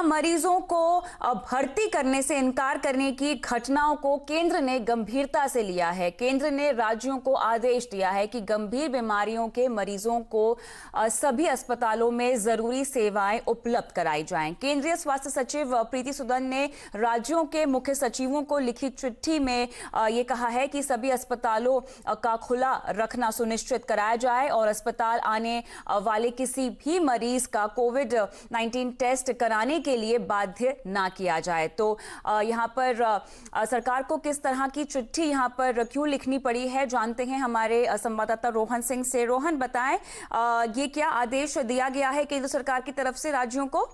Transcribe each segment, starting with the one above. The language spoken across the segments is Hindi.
मरीजों को भर्ती करने से इनकार करने की घटनाओं को केंद्र ने गंभीरता से लिया है। केंद्र ने राज्यों को आदेश दिया है कि गंभीर बीमारियों के मरीजों को सभी अस्पतालों में जरूरी सेवाएं उपलब्ध कराई जाएं। केंद्रीय स्वास्थ्य सचिव प्रीति सूदन ने राज्यों के मुख्य सचिवों को लिखी चिट्ठी में ये कहा है कि सभी अस्पतालों का खुला रखना सुनिश्चित कराया जाए और अस्पताल आने वाले किसी भी मरीज का कोविड-19 टेस्ट कराने के लिए बाध्य ना किया जाए। तो यहाँ पर सरकार को किस तरह की चिट्ठी यहाँ पर क्यों लिखनी पड़ी है, जानते हैं हमारे संवाददाता रोहन सिंह से। रोहन, बताएं ये क्या आदेश दिया गया है केंद्र सरकार की तरफ से राज्यों को?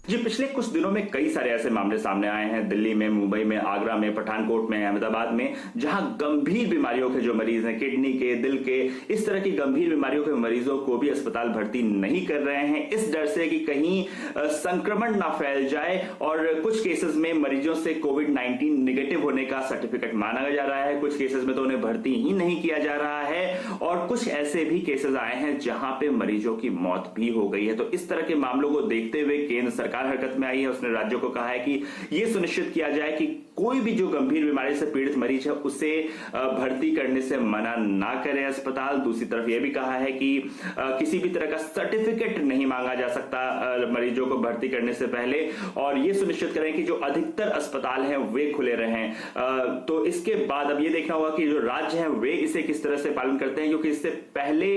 जी, पिछले कुछ दिनों में कई सारे ऐसे मामले सामने आए हैं, दिल्ली में, मुंबई में, आगरा में, पठानकोट में, अहमदाबाद में, जहां गंभीर बीमारियों के जो मरीज हैं, किडनी के, दिल के, इस तरह की गंभीर बीमारियों के मरीजों को भी अस्पताल भर्ती नहीं कर रहे हैं, इस डर से कि कहीं संक्रमण ना फैल जाए। और कुछ केसेस में मरीजों से कोविड-19 निगेटिव होने का सर्टिफिकेट मांगा जा रहा है, कुछ केसेस में तो उन्हें भर्ती ही नहीं किया जा रहा है और कुछ ऐसे भी केसेस आए हैं जहां पे मरीजों की मौत भी हो गई है। तो इस तरह के मामलों को देखते हुए केंद्र सरकार हरकत में आई है। उसने राज्यों को कहा है कि यह सुनिश्चित किया जाए कि कोई भी जो गंभीर बीमारी से पीड़ित मरीज है उसे भर्ती करने से मना ना करे अस्पताल। दूसरी तरफ यह भी कहा है कि किसी भी तरह का सर्टिफिकेट नहीं मांगा जा सकता मरीजों को भर्ती करने से पहले, और यह सुनिश्चित करें कि जो अधिकतर अस्पताल हैं वे खुले रहें। तो इसके बाद अब यह देखना होगा कि जो राज्य हैं वे इसे किस तरह से पालन करते हैं, क्योंकि इससे पहले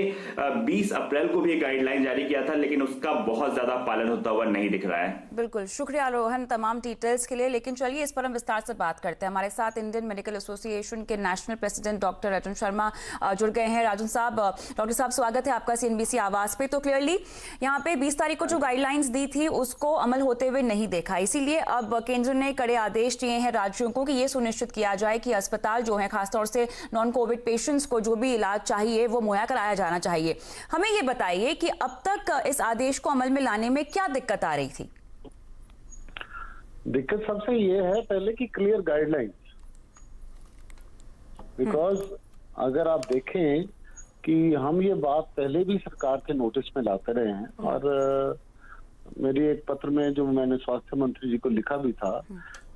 20 अप्रैल को भी गाइडलाइन जारी किया था, लेकिन उसका बहुत ज्यादा पालन होता हुआ नहीं दिख रहा है। बिल्कुल, शुक्रिया रोहन तमाम डिटेल्स के लिए। लेकिन चलिए इस पर हम विस्तार से बात करते हैं। हमारे साथ इंडियन मेडिकल एसोसिएशन के national president doctor Rajan Sharma जुड़ गए हैं। राजन साहब, डॉक्टर साहब स्वागत है आपका सीएनबीसी आवाज पे। तो क्लियरली यहाँ पे 20 तारीख को जो गाइडलाइंस दी थी उसको अमल होते हुए नहीं देखा, इसीलिए अब केंद्र ने कड़े आदेश दिए हैं राज्यों को कि ये सुनिश्चित किया जाए कि अस्पताल जो है खासतौर से नॉन कोविड पेशेंट्स को जो भी इलाज चाहिए वो मुहैया कराया जाना चाहिए। हमें ये बताइए कि अब तक इस आदेश को अमल में लाने में क्या दिक्कत आ रही थी? दिक्कत सबसे ये है पहले की क्लियर गाइडलाइंस, बिकॉज अगर आप देखें कि हम ये बात पहले भी सरकार के नोटिस में लाते रहे हैं और मेरी एक पत्र में जो मैंने स्वास्थ्य मंत्री जी को लिखा भी था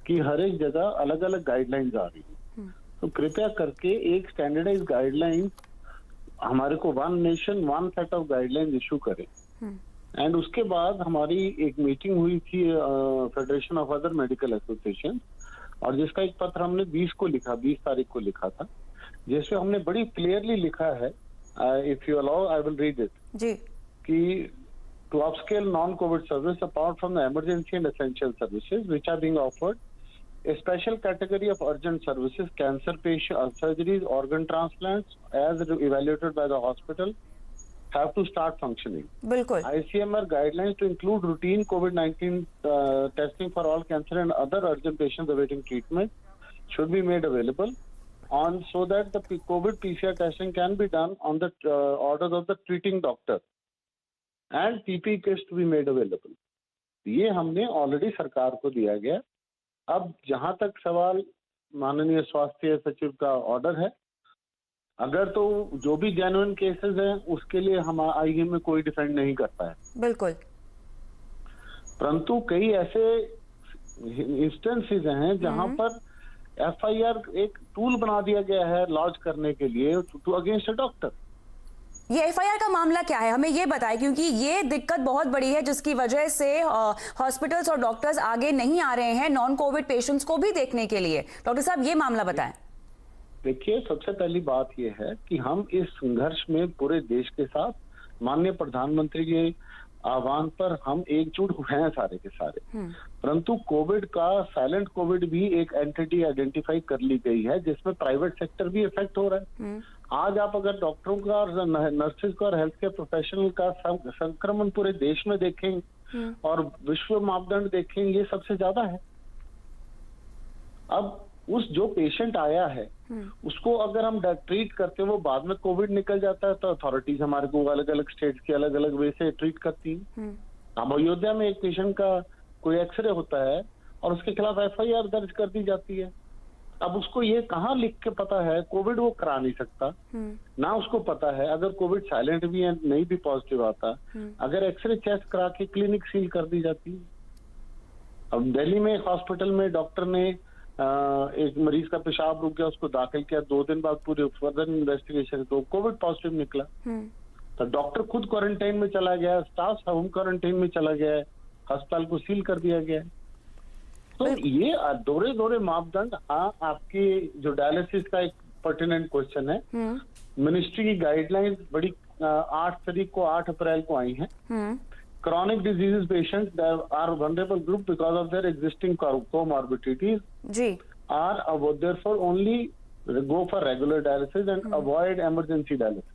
कि हर एक जगह अलग अलग गाइडलाइंस आ रही है, तो कृपया करके एक स्टैंडर्डाइज गाइडलाइन हमारे को one nation one set of guideline issue करे। एंड उसके बाद हमारी एक मीटिंग हुई थी federation of other medical association, और जिसका एक पत्र हमने 20 तारीख को लिखा था, जिसमें हमने बड़ी क्लियरली लिखा है, if you allow I will read it जी, कि to upscale non COVID service apart from the emergency and essential services which are being offered, a special category of urgent services, cancer patient surgeries, organ transplants as evaluated by the hospital have to start functioning. बिल्कुल। ICMR guidelines to include routine COVID-19 testing for all cancer and other urgent patients awaiting treatment should be made available on so that the COVID PCR testing can be done on the orders of the treating doctor and PPE kits to be made available. ये हमने ऑलरेडी सरकार को दिया गया। अब जहां तक सवाल माननीय स्वास्थ्य सचिव का ऑर्डर है, अगर तो जो भी जेन्युइन केसेस हैं उसके लिए हम आईएम में कोई डिफेंड नहीं करता है, बिल्कुल, परंतु कई ऐसे इंस्टेंसेस हैं जहां पर एफआईआर एक टूल बना दिया गया है लॉन्च करने के लिए टू अगेंस्ट अ डॉक्टर। ये एफआईआर का मामला क्या है, हमें ये बताएं, क्योंकि ये दिक्कत बहुत बड़ी है जिसकी वजह से हॉस्पिटल्स और डॉक्टर्स आगे नहीं आ रहे हैं नॉन कोविड पेशेंट्स को भी देखने के लिए। डॉक्टर साहब, ये मामला बताएं। देखिए, सबसे पहली बात यह है कि हम इस संघर्ष में पूरे देश के साथ माननीय प्रधानमंत्री के आह्वान पर हम एकजुट हैं सारे के सारे, परंतु कोविड का साइलेंट कोविड भी एक एंटिटी आइडेंटिफाई कर ली गई है जिसमें प्राइवेट सेक्टर भी इफेक्ट हो रहा है। आज आप अगर डॉक्टरों का और नर्सेज का और हेल्थ केयर प्रोफेशनल का संक्रमण पूरे देश में देखें और विश्व मापदंड देखें, ये सबसे ज्यादा है। अब उस जो पेशेंट आया है उसको अगर हम ट्रीट करते हैं वो बाद में कोविड निकल जाता है, तो अथॉरिटीज हमारे को अलग अलग स्टेट्स के अलग अलग वे से ट्रीट करती है। अब अयोध्या में एक पेशेंट का कोई एक्सरे होता है और उसके खिलाफ एफआईआर दर्ज कर दी जाती है। अब उसको ये कहाँ लिख के पता है? कोविड वो करा नहीं सकता, ना उसको पता है अगर कोविड साइलेंट भी है, नहीं भी पॉजिटिव आता, अगर एक्सरे चेस्ट करा के क्लिनिक सील कर दी जाती है। अब दिल्ली में एक हॉस्पिटल में डॉक्टर ने एक मरीज का पेशाब रुक गया, उसको दाखिल किया, 2 दिन बाद पूरे फर्दर इन्वेस्टिगेशन तो कोविड पॉजिटिव निकला। तो डॉक्टर खुद क्वारंटाइन में चला गया, स्टाफ होम क्वारंटाइन में चला गया है, अस्पताल को सील कर दिया गया है। तो ये दोहरे मापदंड। हाँ, आपकी जो डायलिसिस का एक पर्टिनेंट क्वेश्चन है, मिनिस्ट्री की गाइडलाइंस बड़ी 8 अप्रैल को आई हैं। Chronic diseases patients that are vulnerable group because of their existing comorbidities ji are therefore only go for regular dialysis and avoid emergency dialysis.